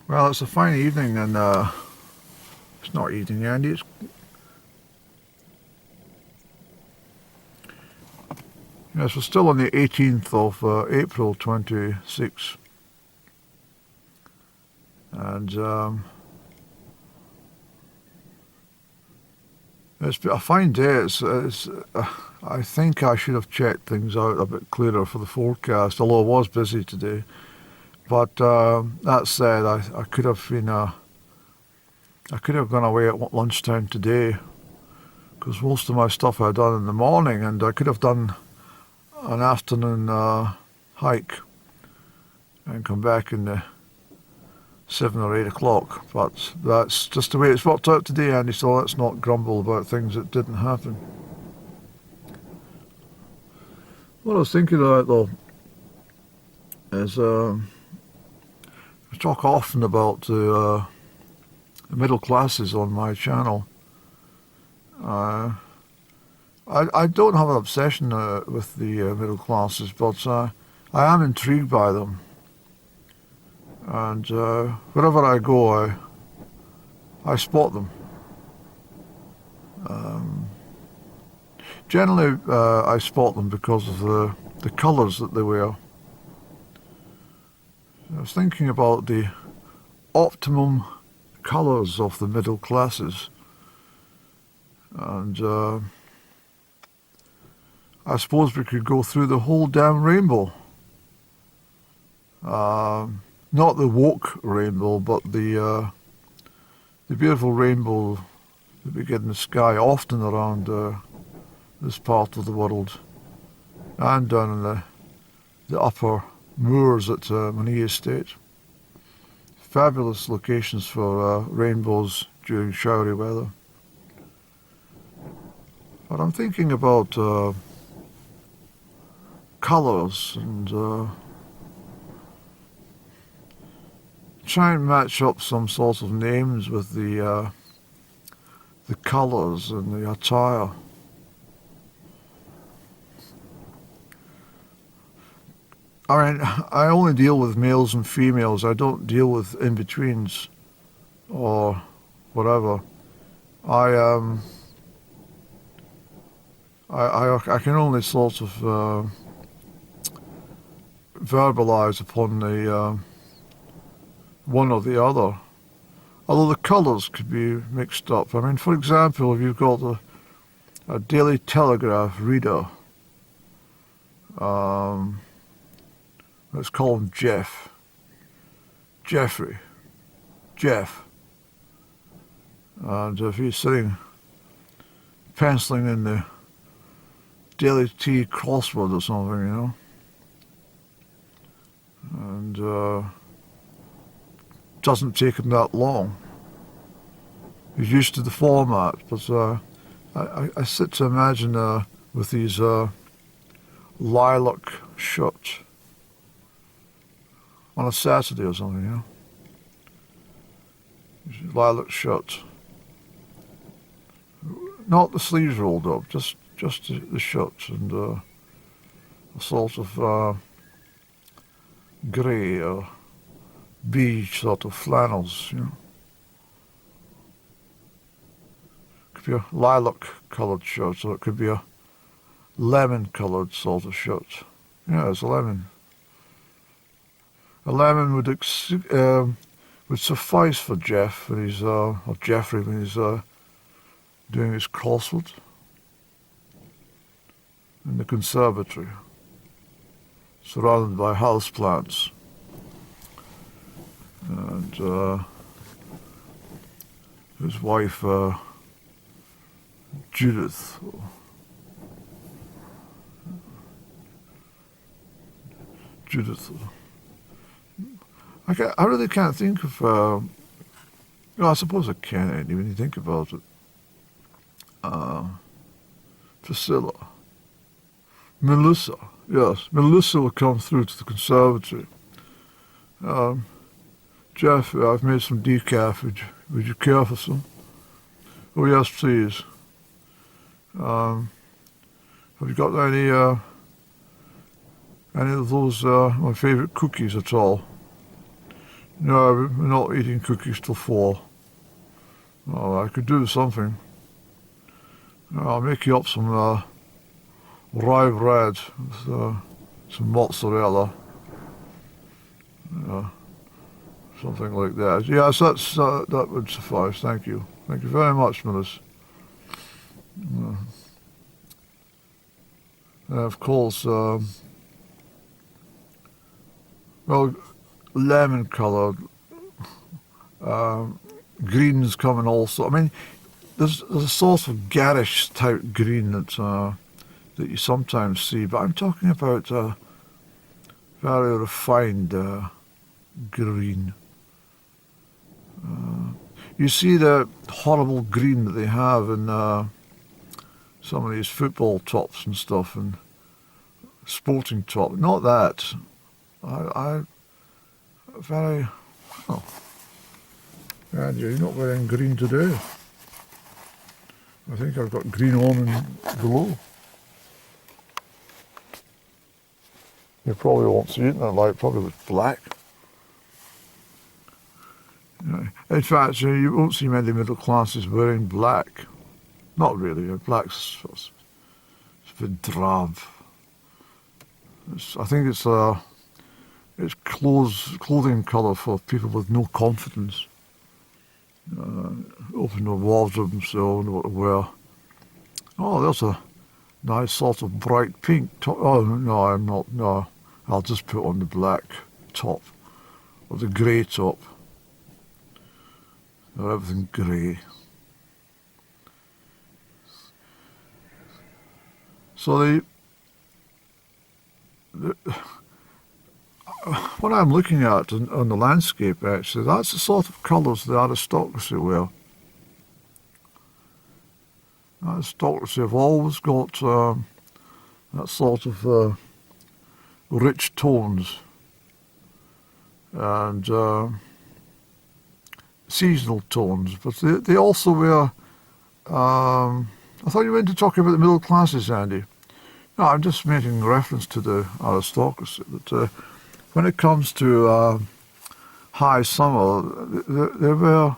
Well, it's a fine evening, and it's not evening, Andy. Yes, we're still on the 18th of April 26, and it's been a fine day. I think I should have checked things out a bit clearer for the forecast, although I was busy today. But that said, I could have been I could have gone away at lunchtime today, because most of my stuff I had done in the morning, and I could have done an afternoon hike and come back in the 7 or 8 o'clock. But that's just the way it's worked out today, Andy, so let's not grumble about things that didn't happen. What I was thinking about, though, is I talk often about the middle classes on my channel. I don't have an obsession with the middle classes, but I am intrigued by them. And wherever I go, I spot them. Generally, I spot them because of the colours that they wear. I was thinking about the optimum colours of the middle classes. And I suppose we could go through the whole damn rainbow. Not the woke rainbow, but the beautiful rainbow that we get in the sky, often around this part of the world, and down in the upper moors at Monee Estate. Fabulous locations for rainbows during showery weather. But I'm thinking about colours and try and match up some sort of names with the colours and the attire. I mean, I only deal with males and females. I don't deal with in-betweens or whatever. I can only sort of verbalise upon the one or the other, although the colours could be mixed up. I mean, for example, if you've got a Daily Telegraph reader, let's call him Jeff, Jeffrey, Jeff, and if he's sitting penciling in the Daily T crossword or something, and doesn't take him that long. He's used to the format, but I sit to imagine with these lilac shirts on a Saturday or something, lilac shirts. Not the sleeves rolled up, just the shirts, and a sort of grey or beige sort of flannels, Could be a lilac coloured shirt, or it could be a lemon coloured sort of shirt. Yeah, it's a lemon. A lemon would suffice for Jeff when he's or Jeffrey when he's doing his crossword in the conservatory, surrounded by house plants. And his wife, Judith. I really can't think of. I suppose I can, Andy, when you think about it. Priscilla. Melissa. Yes, Melissa will come through to the conservatory. Jeff, I've made some decaf. Would you care for some? Oh, yes, please. Have you got any of those, my favourite cookies at all? No, we're not eating cookies till 4. Oh, I could do something. I'll make you up some rye bread with some mozzarella. Uh, Something like that. Yes, that would suffice. Thank you. Thank you very much, Millis. Of course, well, lemon-coloured, greens coming also. I mean, there's a sort of garish type green that you sometimes see, but I'm talking about a very refined green. You see the horrible green that they have in some of these football tops and stuff, and sporting top. Not that. I very. Oh, Andrew, you're not wearing green today. I think I've got green on and below. You probably won't see it in that light. Probably with black. In fact, you won't see many middle classes wearing black. Not really. Black's a bit drab. I think it's clothing colour for people with no confidence. Open their wardrobe and so on, what to wear. Oh, there's a nice sort of bright pink top. Oh, no, I'm not. No, I'll just put on the black top or the grey top. Or everything grey. So what I'm looking at on the landscape, actually, that's the sort of colours the aristocracy wear. The aristocracy have always got that sort of rich tones and seasonal tones, but they also wear. I thought you were into talking about the middle classes, Andy. No, I'm just making reference to the aristocracy. That when it comes to high summer, they wear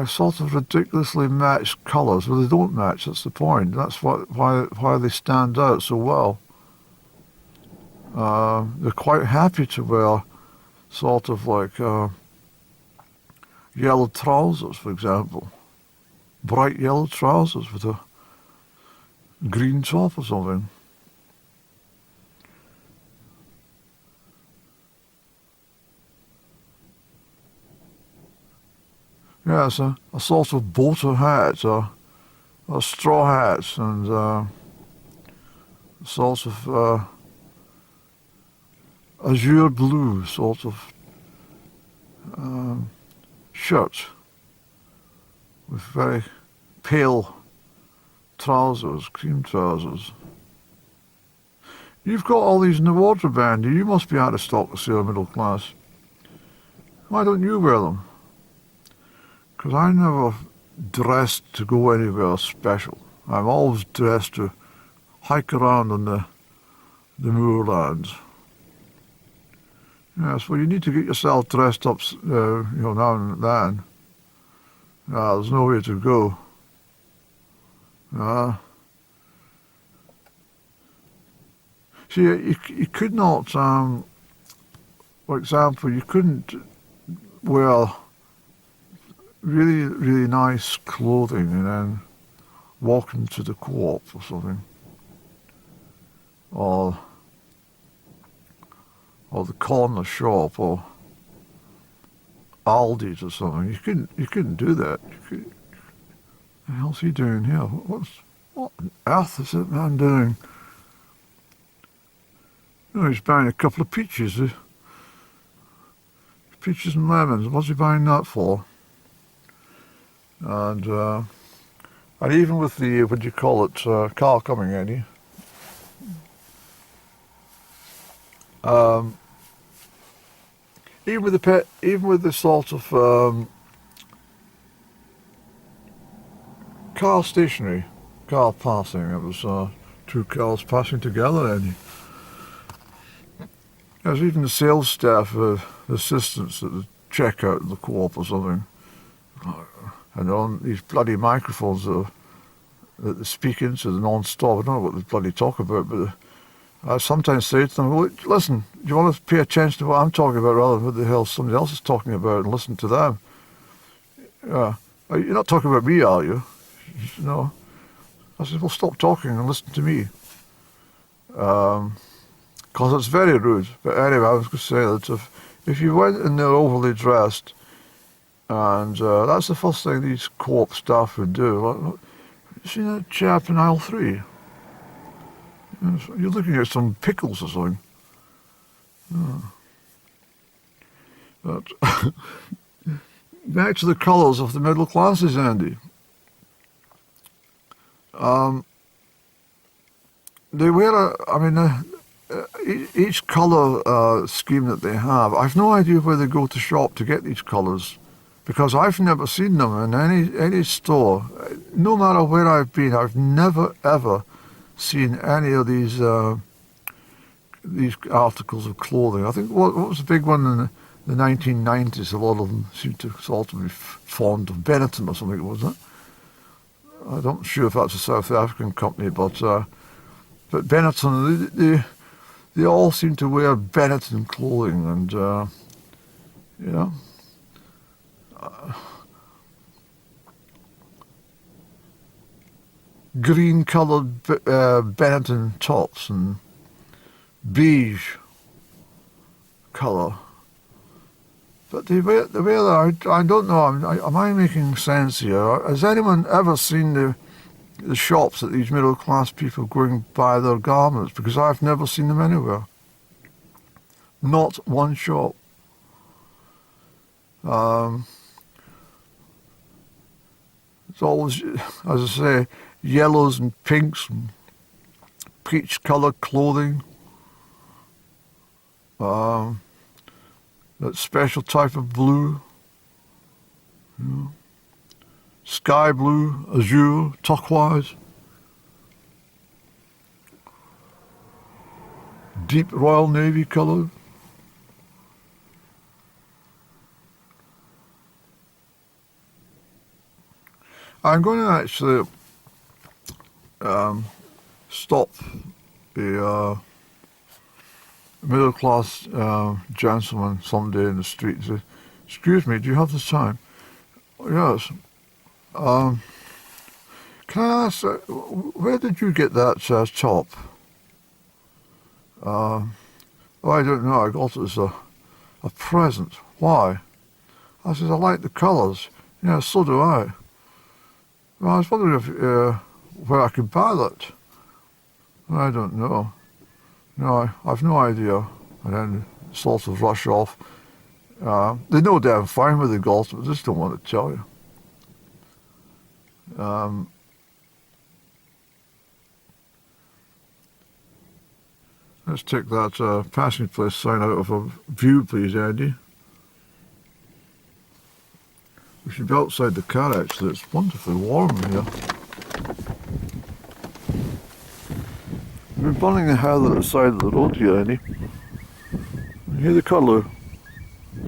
sort of ridiculously matched colours. Well, they don't match. That's the point. That's why they stand out so well. They're quite happy to wear sort of like yellow trousers, for example. Bright yellow trousers with a green top or something. Yes, a sort of boater hat, or straw hats, and sort of azure blue sort of shirt with very pale trousers, cream trousers. You've got all these in the wardrobe, Andy. You must be aristocracy or middle class. Why don't you wear them? Because I never dressed to go anywhere special. I'm always dressed to hike around on the moorlands. Yes, well, you need to get yourself dressed up, now and then. There's nowhere to go. See, you could not, for example, you couldn't wear really, really nice clothing and then walk into the co-op or something. Or the corner shop or Aldi's or something. You couldn't do that. What the hell's he doing here? What on earth is that man doing? Oh, he's buying a couple of peaches. Peaches and lemons. What's he buying that for? And even with the, what do you call it, car coming in, even with the sort of car stationary, car passing, it was two cars passing together, and There's even the sales staff, assistants at the checkout in the co-op or something. And on these bloody microphones that they speak into the non-stop. I don't know what they bloody talk about, but I sometimes say to them, well, listen, do you want to pay attention to what I'm talking about rather than what the hell somebody else is talking about and listen to them? You're not talking about me, are you? No. I said, well, stop talking and listen to me. Because it's very rude. But anyway, I was going to say that if you went in there overly dressed, and that's the first thing these co-op staff would do. You see that chap in aisle 3? You're looking at some pickles or something. But back to the colours of the middle classes, Andy. They wear each colour scheme that they have. I've no idea where they go to shop to get these colours, because I've never seen them in any store. No matter where I've been, I've never ever seen any of these articles of clothing. I think what was the big one in the 1990s? A lot of them seemed to sort of be fond of Benetton or something, wasn't it? I'm not sure if that's a South African company, but Benetton, they all seem to wear Benetton clothing, and green coloured Benetton tops and beige colour. But they wear that. I don't know, am I making sense here? Has anyone ever seen the shops that these middle class people going buy their garments? Because I've never seen them anywhere. Not one shop. It's always, as I say, yellows and pinks and peach coloured clothing. That special type of blue. Sky blue, azure, turquoise. Deep Royal Navy colour. I'm going to actually stop the middle-class gentleman someday in the street and say, "Excuse me, do you have the time?" "Yes." Can I ask, where did you get that top? "Oh, I don't know, I got it as a present." "Why?" I said, "I like the colours." "Yeah, so do I." "Well, I was wondering if where I could buy that." "I don't know." "No, I've no idea." And then sort of rush off. They know damn fine where they got it, but just don't want to tell you. Let's take that passing place sign out of a view, please, Andy. We should be outside the car, actually. It's wonderfully warm in here. We've been burning the heather at the side of the road here, Andy. You hear the curlew?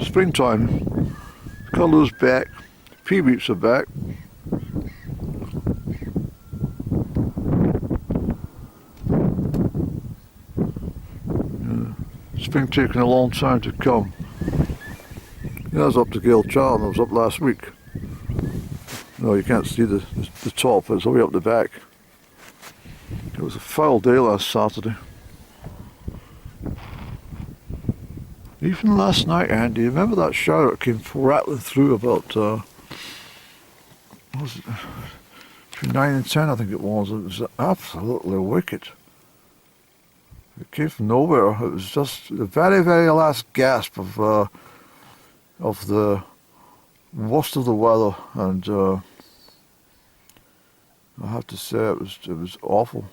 Springtime. The curlew's back. Peewits are back. It's been taking a long time to come. Yeah, I was up to Gale Charlton. I was up last week. No, you can't see the top. It's all the way up the back. It was a foul day last Saturday. Even last night, Andy, remember that shower that came rattling through about, what was it, between 9 and 10 I think it was. It was absolutely wicked. It came from nowhere. It was just the very, very last gasp of the worst of the weather, and I have to say it was awful.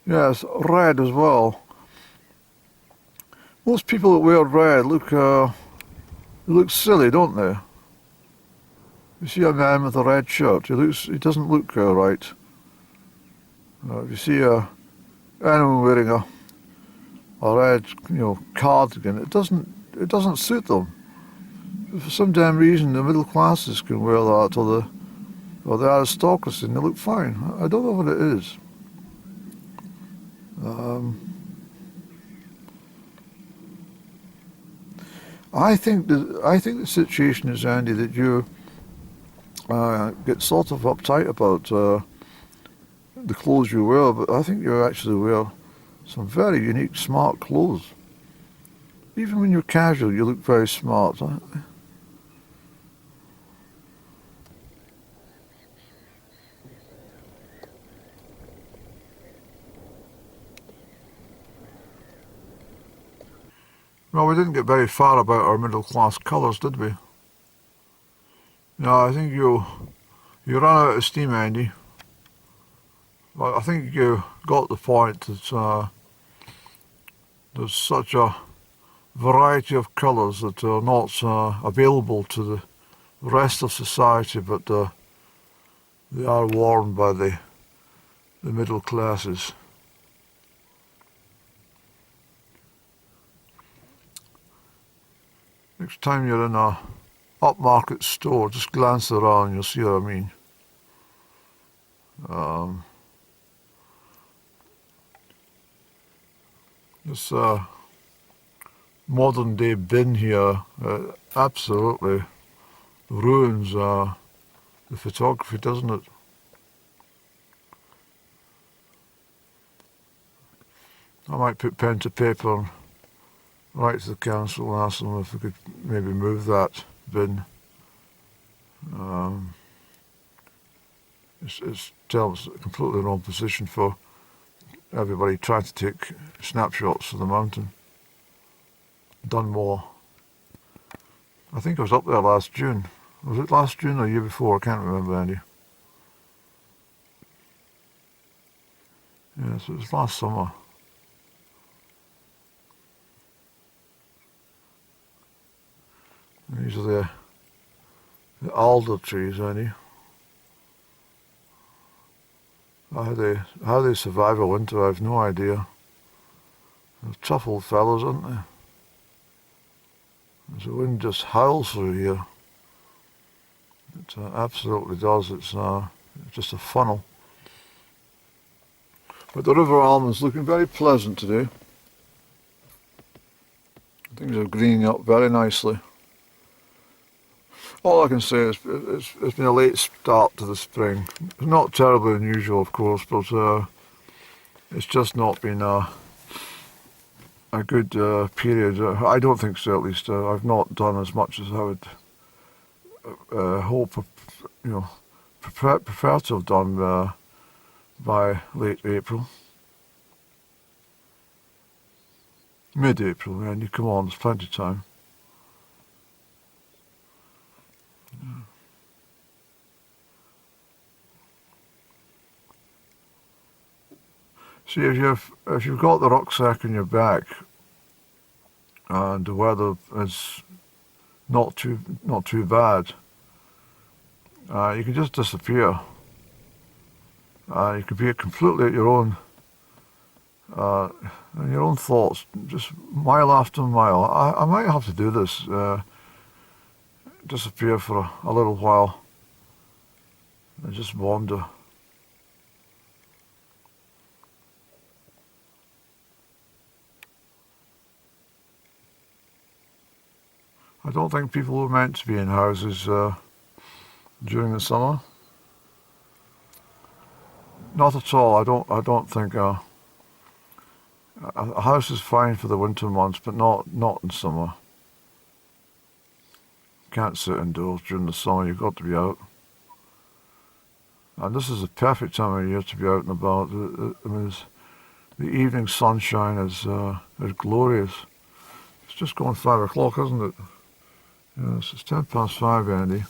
Yes, red as well. Most people that wear red look They look silly, don't they? You see a man with a red shirt, he doesn't look right. If you see anyone wearing a red, cardigan, it doesn't suit them. For some damn reason, the middle classes can wear that, or the aristocracy, and they look fine. I don't know what it is. I think the situation is, Andy, that you get sort of uptight about the clothes you wear, but I think you actually wear some very unique, smart clothes. Even when you're casual, you look very smart. Well, we didn't get very far about our middle class colours, did we? No, I think you ran out of steam, Andy. But I think you got the point that there's such a variety of colours that are not available to the rest of society, but they are worn by the middle classes. Next time you're in a upmarket store, just glance around, you'll see what I mean. This modern day bin here absolutely ruins the photography, doesn't it? I might put pen to paper and write to the council and ask them if we could maybe move that bin. It's a completely wrong position for everybody trying to take snapshots of the mountain. Dunmore. I think I was up there last June. Was it last June or the year before? I can't remember, Andy. Yes, it was last summer. These are the alder trees, Andy. How they survive a winter, I have no idea. They're tough old fellows, aren't they? As the wind just howls through here. It absolutely does. It's just a funnel. But the river almond's looking very pleasant today. Things are greening up very nicely. All I can say is it's been a late start to the spring. It's not terribly unusual, of course, but it's just not been a good period. I don't think so, at least. I've not done as much as I would hope, prefer to have done by late April. Mid-April, and you come on, there's plenty of time. See, if you've got the rucksack on your back and the weather is not too bad, you can just disappear. You can be completely at your own thoughts, just mile after mile. I might have to do this. Disappear for a little while and just wander. I don't think people are meant to be in houses during the summer. Not at all. I don't think a house is fine for the winter months, but not in summer. Can't sit indoors during the summer. You've got to be out. And this is the perfect time of year to be out and about. I mean, the evening sunshine is glorious. It's just gone 5 o'clock, isn't it? Yes, it's 5:10, Andy.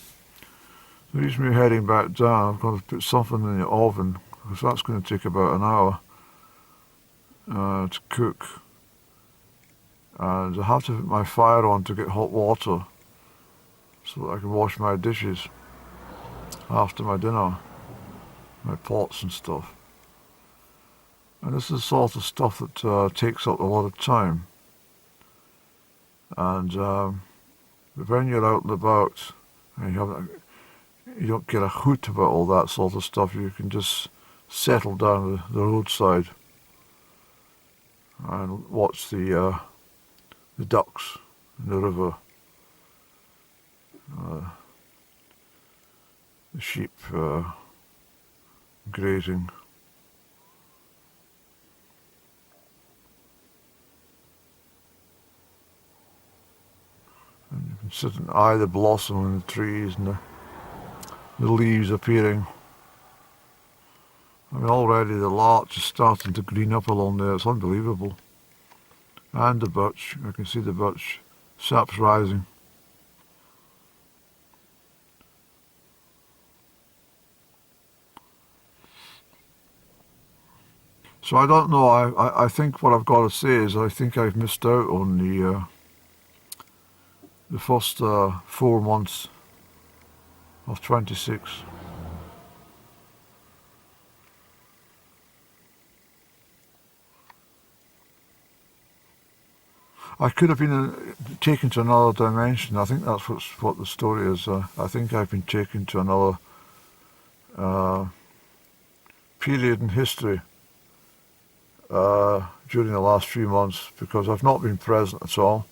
The reason we're heading back down, I've got to put something in the oven, because that's going to take about an hour to cook. And I have to put my fire on to get hot water. so that I can wash my dishes after my dinner, my pots and stuff. And this is the sort of stuff that takes up a lot of time. And when you're out and about and you don't get a hoot about all that sort of stuff, you can just settle down the roadside and watch the ducks in the river, the sheep grazing. And you can sit and eye the blossom in the trees and the leaves appearing. I mean, already the larch is starting to green up along there. It's unbelievable. And the birch, I can see the birch sap's rising. So I don't know. I think what I've got to say is I think I've missed out on the first 4 months of 26. I could have been taken to another dimension. I think that's what the story is. I think I've been taken to another period in history during the last few months, because I've not been present at all.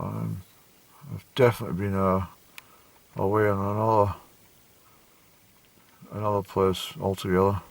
I've definitely been away in another place altogether.